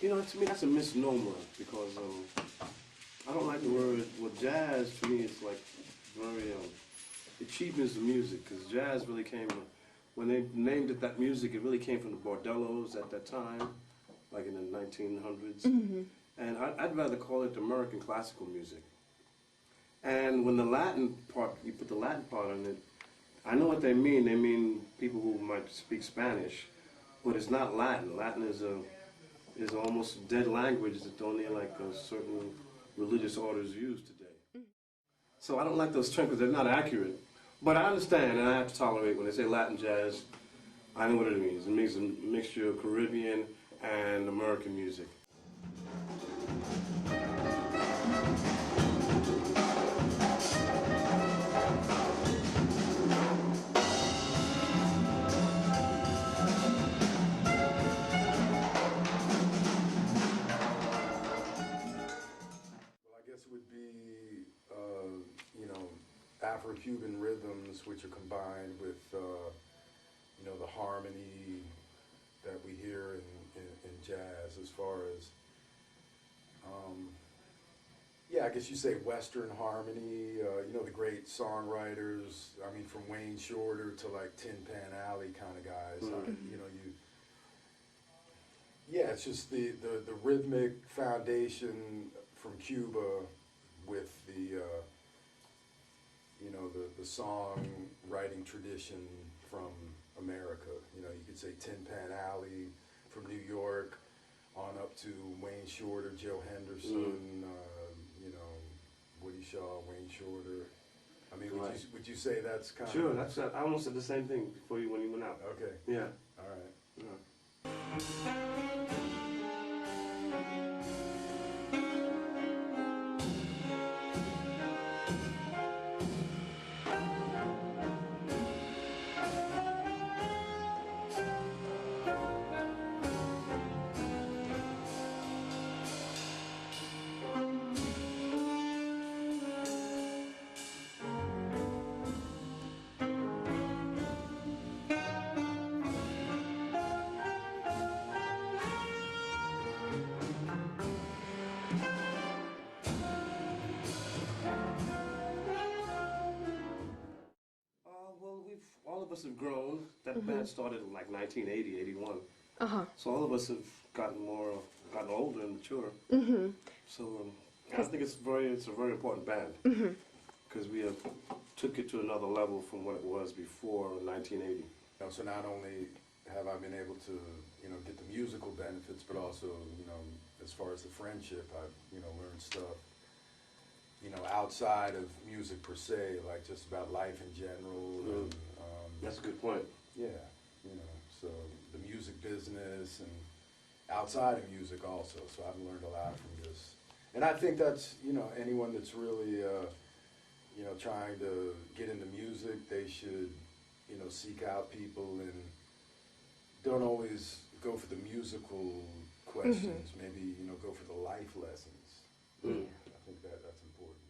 You know, to me that's a misnomer because I don't like the word. Well, jazz to me it's like very it cheapens the music because jazz really came when they named it that music. It really came from the bordellos at that time, like in the 1900s. And I'd rather call it American classical music. And when the Latin part, you put the Latin part on it, I know what they mean. They mean people who might speak Spanish, but it's not Latin. Latin is almost a dead language that only like certain religious orders use today. So I don't like those terms because they're not accurate. But I understand and I have to tolerate when they say Latin jazz. I know what it means. It means a mixture of Caribbean and American music. Afro-Cuban rhythms, which are combined with, you know, the harmony that we hear in jazz, as far as, yeah, I guess you say Western harmony. You know, the great songwriters. I mean, from Wayne Shorter to like Tin Pan Alley kind of guys. You know, yeah, it's just the rhythmic foundation from Cuba with the you know, the songwriting tradition from America. You know, you could say Tin Pan Alley from New York on up to Wayne Shorter, Joe Henderson, you know, Woody Shaw, Wayne Shorter. I mean, would you say that's kind Sure, of... that's I almost said the same thing before when you went out. Okay. Yeah. All right. Yeah. All of us have grown. That band started in like 1980, 81. So all of us have gotten older and mature. So I think it's a very important band because we have took it to another level from what it was before 1980. You know, so not only have I been able to, you know, get the musical benefits, but also, you know, as far as the friendship, I've, you know, learned stuff, you know, outside of music per se, like just about life in general. And, that's a good point. Yeah, you know, so the music business and outside of music also. So I've learned a lot from this. And I think that's, you know, anyone that's really, you know, trying to get into music, they should, you know, seek out people and don't always go for the musical questions. Maybe, you know, go for the life lessons. I think that's important.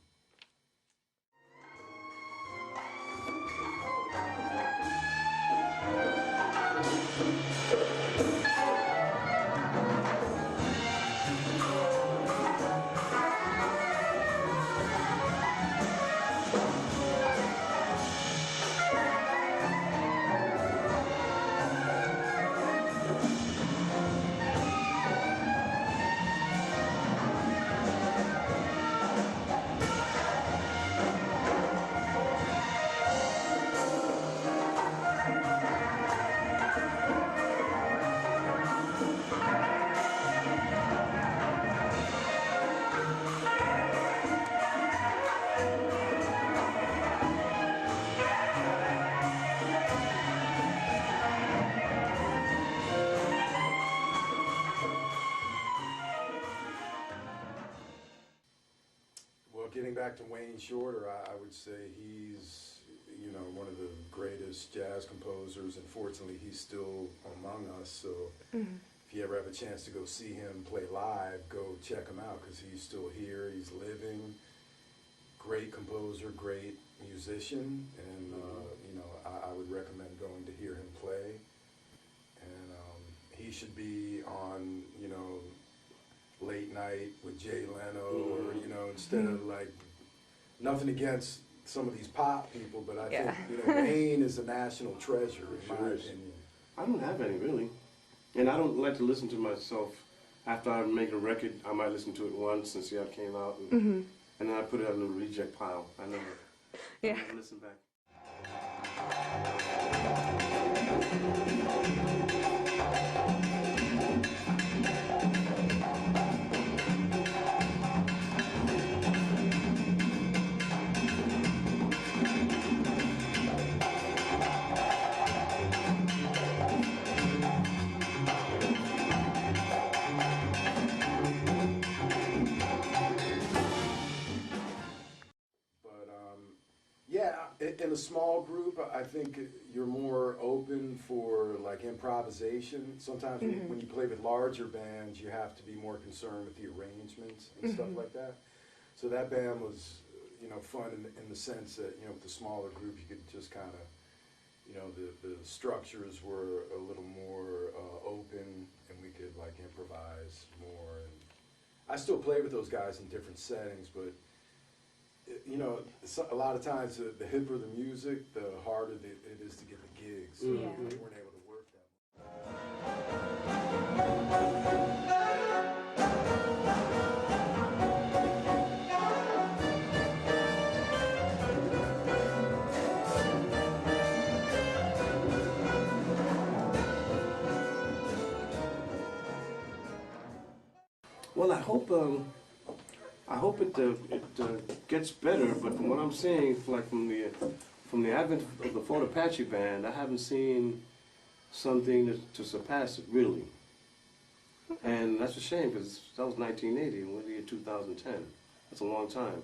Getting back to Wayne Shorter, I would say he's, you know, one of the greatest jazz composers, and fortunately he's still among us, so if you ever have a chance to go see him play live, go check him out, because he's still here, he's living, great composer, great musician, and, you know, I would recommend going to hear him play, and he should be on, you know, with Jay Leno, or, you know, instead of like, nothing against some of these pop people, but I think, you know, Wayne is a national treasure, in my opinion. I don't have any, really. And I don't like to listen to myself. After I make a record, I might listen to it once and see how it came out, and then I put it on the reject pile. I never listen back. In a small group, I think you're more open for like improvisation. Sometimes when you play with larger bands, you have to be more concerned with the arrangements and stuff like that. So that band was, you know, fun in the sense that, you know, with the smaller group, you could just kind of, you know, the structures were a little more open, and we could like improvise more. And I still play with those guys in different settings, but you know, a lot of times the hipper the music, the harder it is to get the gigs. So we weren't able to work that much. Well, I hope it gets better, but from what I'm seeing, like from the advent of the Fort Apache band, I haven't seen something to surpass it, really. And that's a shame, because that was 1980, and we're in the year 2010. That's a long time.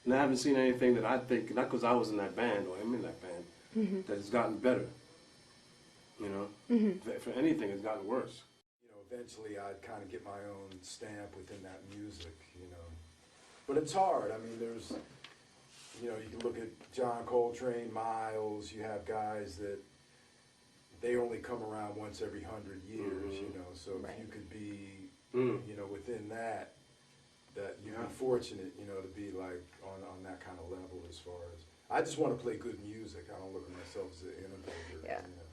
And I haven't seen anything that I think, not because I was in that band or am in that band, that has gotten better. You know? For anything, it's gotten worse. You know, eventually I'd kind of get my own stamp within that music, you know. But it's hard. I mean, there's, you know, you can look at John Coltrane, Miles, you have guys that they only come around once every 100 years, you know, so if you could be, you know, within that you'd be fortunate, you know, to be like on that kind of level as far as, I just want to play good music. I don't look at myself as an innovator. Yeah. You know.